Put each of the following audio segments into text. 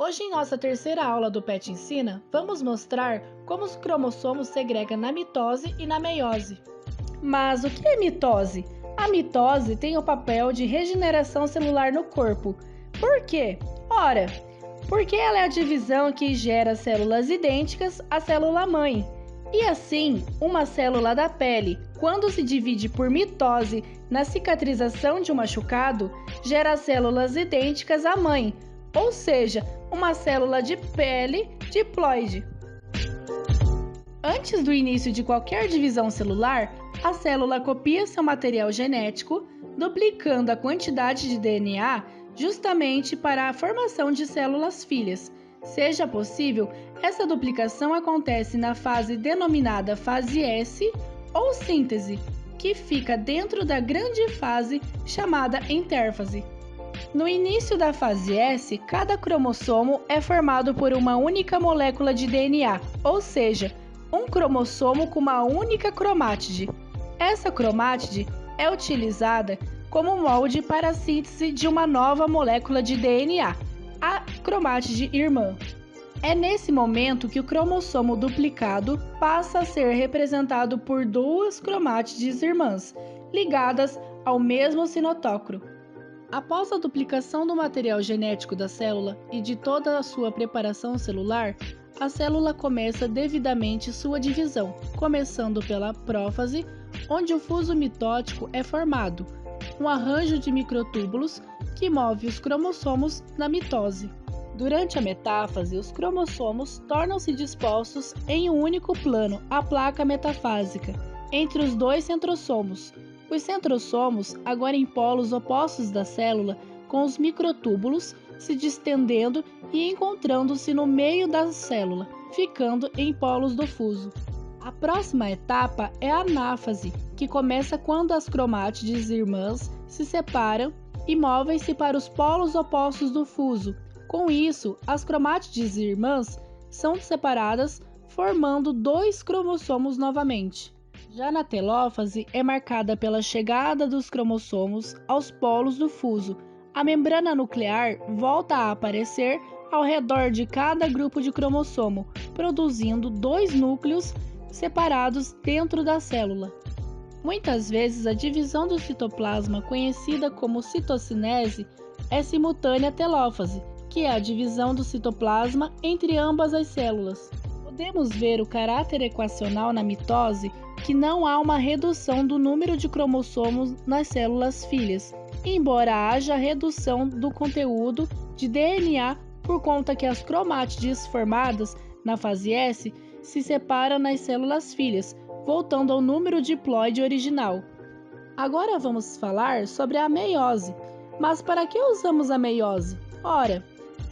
Hoje, em nossa terceira aula do PET Ensina, vamos mostrar como os cromossomos segregam na mitose e na meiose. Mas o que é mitose? A mitose tem o papel de regeneração celular no corpo. Por quê? Ora, porque ela é a divisão que gera células idênticas à célula-mãe. E assim, uma célula da pele, quando se divide por mitose na cicatrização de um machucado, gera células idênticas à mãe, ou seja, uma célula de pele diploide. Antes do início de qualquer divisão celular, a célula copia seu material genético, duplicando a quantidade de DNA justamente para a formação de células filhas. Seja possível, essa duplicação acontece na fase denominada fase S ou síntese, que fica dentro da grande fase chamada intérfase. No início da fase S, cada cromossomo é formado por uma única molécula de DNA, ou seja, um cromossomo com uma única cromátide. Essa cromátide é utilizada como molde para a síntese de uma nova molécula de DNA, a cromátide irmã. É nesse momento que o cromossomo duplicado passa a ser representado por duas cromátides irmãs, ligadas ao mesmo sinotócoro. Após a duplicação do material genético da célula e de toda a sua preparação celular, a célula começa devidamente sua divisão, começando pela prófase, onde o fuso mitótico é formado, um arranjo de microtúbulos que move os cromossomos na mitose. Durante a metáfase, os cromossomos tornam-se dispostos em um único plano, a placa metafásica, entre os dois centrossomos. Os centrossomos, agora em polos opostos da célula, com os microtúbulos se distendendo e encontrando-se no meio da célula, ficando em polos do fuso. A próxima etapa é a anáfase, que começa quando as cromátides irmãs se separam e movem-se para os polos opostos do fuso. Com isso, as cromátides irmãs são separadas, formando dois cromossomos novamente. Já na telófase, é marcada pela chegada dos cromossomos aos polos do fuso. A membrana nuclear volta a aparecer ao redor de cada grupo de cromossomo, produzindo dois núcleos separados dentro da célula. Muitas vezes, a divisão do citoplasma, conhecida como citocinese, é simultânea à telófase, que é a divisão do citoplasma entre ambas as células. Podemos ver o caráter equacional na mitose, que não há uma redução do número de cromossomos nas células filhas, embora haja redução do conteúdo de DNA por conta que as cromátides formadas na fase S se separam nas células filhas, voltando ao número diploide original. Agora vamos falar sobre a meiose. Mas para que usamos a meiose? Ora,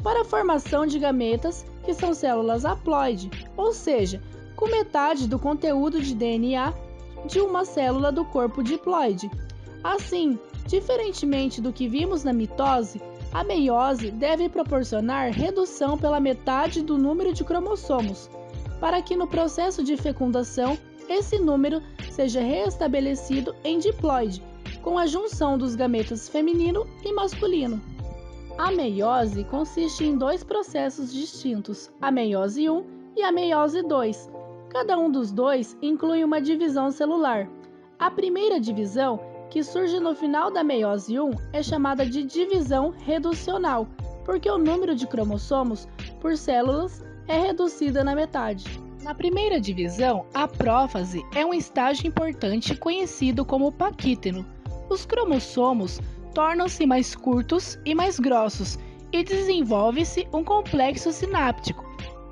para a formação de gametas, que são células haploide, ou seja, com metade do conteúdo de DNA de uma célula do corpo diploide. Assim, diferentemente do que vimos na mitose, a meiose deve proporcionar redução pela metade do número de cromossomos, para que no processo de fecundação esse número seja reestabelecido em diploide, com a junção dos gametas feminino e masculino. A meiose consiste em dois processos distintos, a meiose 1 e a meiose 2. Cada um dos dois inclui uma divisão celular. A primeira divisão, que surge no final da meiose 1, é chamada de divisão reducional, porque o número de cromossomos por células é reduzido na metade. Na primeira divisão, a prófase é um estágio importante conhecido como paquíteno. Os cromossomos tornam-se mais curtos e mais grossos e desenvolve-se um complexo sináptico,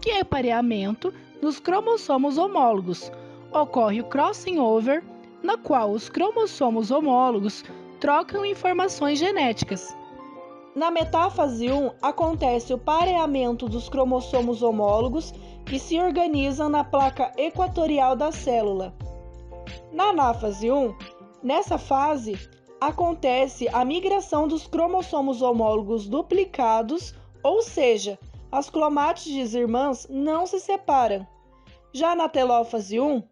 que é pareamento dos cromossomos homólogos. Ocorre o crossing over, na qual os cromossomos homólogos trocam informações genéticas. Na metáfase 1, acontece o pareamento dos cromossomos homólogos que se organizam na placa equatorial da célula. Na anáfase 1, nessa fase, acontece a migração dos cromossomos homólogos duplicados, ou seja, as cromátides irmãs não se separam. Já na telófase 1,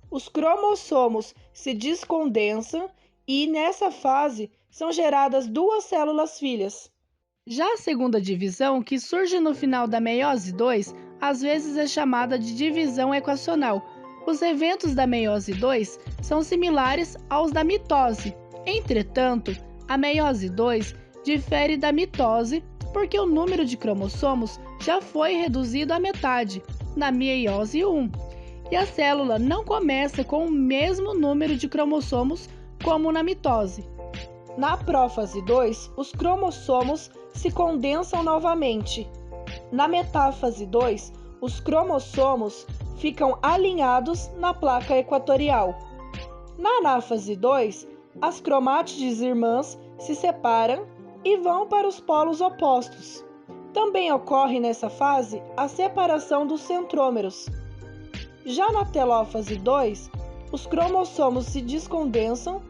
os cromossomos se descondensam e, nessa fase, são geradas duas células filhas. Já a segunda divisão, que surge no final da meiose 2, às vezes é chamada de divisão equacional. Os eventos da meiose 2 são similares aos da mitose. Entretanto, a meiose 2 difere da mitose porque o número de cromossomos já foi reduzido à metade, na meiose 1, e a célula não começa com o mesmo número de cromossomos como na mitose. Na prófase 2, os cromossomos se condensam novamente. Na metáfase 2, os cromossomos ficam alinhados na placa equatorial. Na anáfase 2, as cromátides irmãs se separam e vão para os polos opostos. Também ocorre nessa fase a separação dos centrômeros. Já na telófase 2, os cromossomos se descondensam,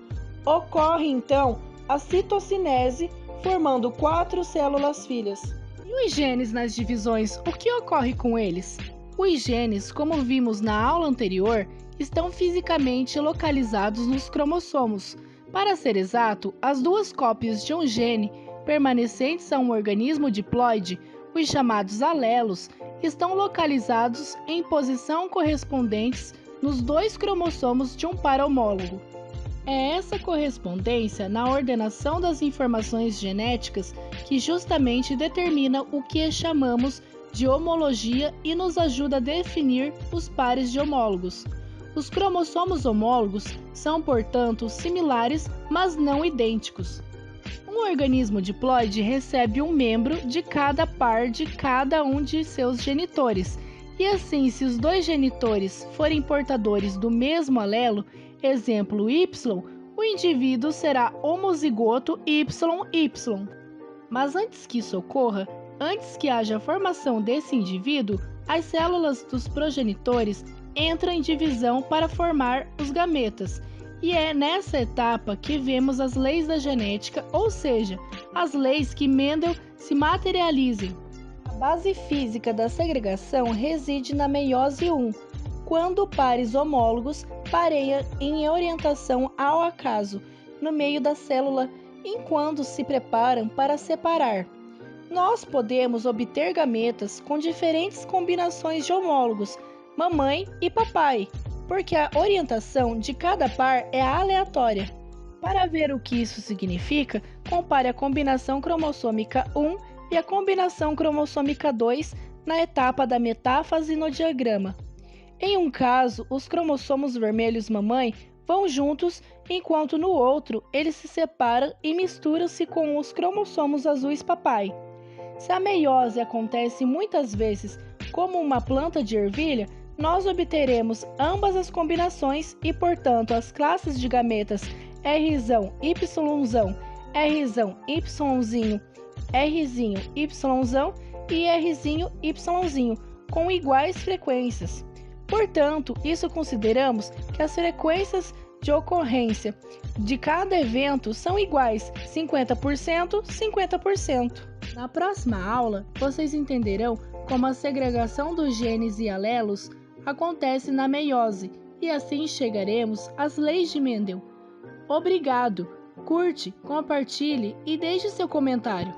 ocorre então a citocinese, formando 4 células filhas. E os genes nas divisões, o que ocorre com eles? Os genes, como vimos na aula anterior, estão fisicamente localizados nos cromossomos. Para ser exato, as duas cópias de um gene permanecentes a um organismo diploide, os chamados alelos, estão localizados em posição correspondentes nos 2 cromossomos de um par homólogo. É essa correspondência na ordenação das informações genéticas que justamente determina o que chamamos de homologia e nos ajuda a definir os pares de homólogos. Os cromossomos homólogos são, portanto, similares, mas não idênticos. Um organismo diploide recebe um membro de cada par de cada um de seus genitores, e assim, se os 2 genitores forem portadores do mesmo alelo, exemplo Y, o indivíduo será homozigoto YY. Mas antes que isso ocorra, antes que haja a formação desse indivíduo, as células dos progenitores entram em divisão para formar os gametas. E é nessa etapa que vemos as leis da genética, ou seja, as leis que Mendel se materializem. A base física da segregação reside na meiose 1, quando pares homólogos pareiam em orientação ao acaso no meio da célula enquanto se preparam para separar. Nós podemos obter gametas com diferentes combinações de homólogos, mamãe e papai, porque a orientação de cada par é aleatória. Para ver o que isso significa, compare a combinação cromossômica 1 e a combinação cromossômica 2 na etapa da metáfase no diagrama. Em um caso, os cromossomos vermelhos mamãe vão juntos, enquanto no outro eles se separam e misturam-se com os cromossomos azuis papai. Se a meiose acontece muitas vezes como uma planta de ervilha, nós obteremos ambas as combinações e, portanto, as classes de gametas Rzão, Yzão, Rzão, Yzinho, Rzinho, Yzão e Rzinho, Yzinho, com iguais frequências. Portanto, isso consideramos que as frequências de ocorrência de cada evento são iguais, 50%, 50%. Na próxima aula, vocês entenderão como a segregação dos genes e alelos acontece na meiose e assim chegaremos às leis de Mendel. Obrigado! Curte, compartilhe e deixe seu comentário.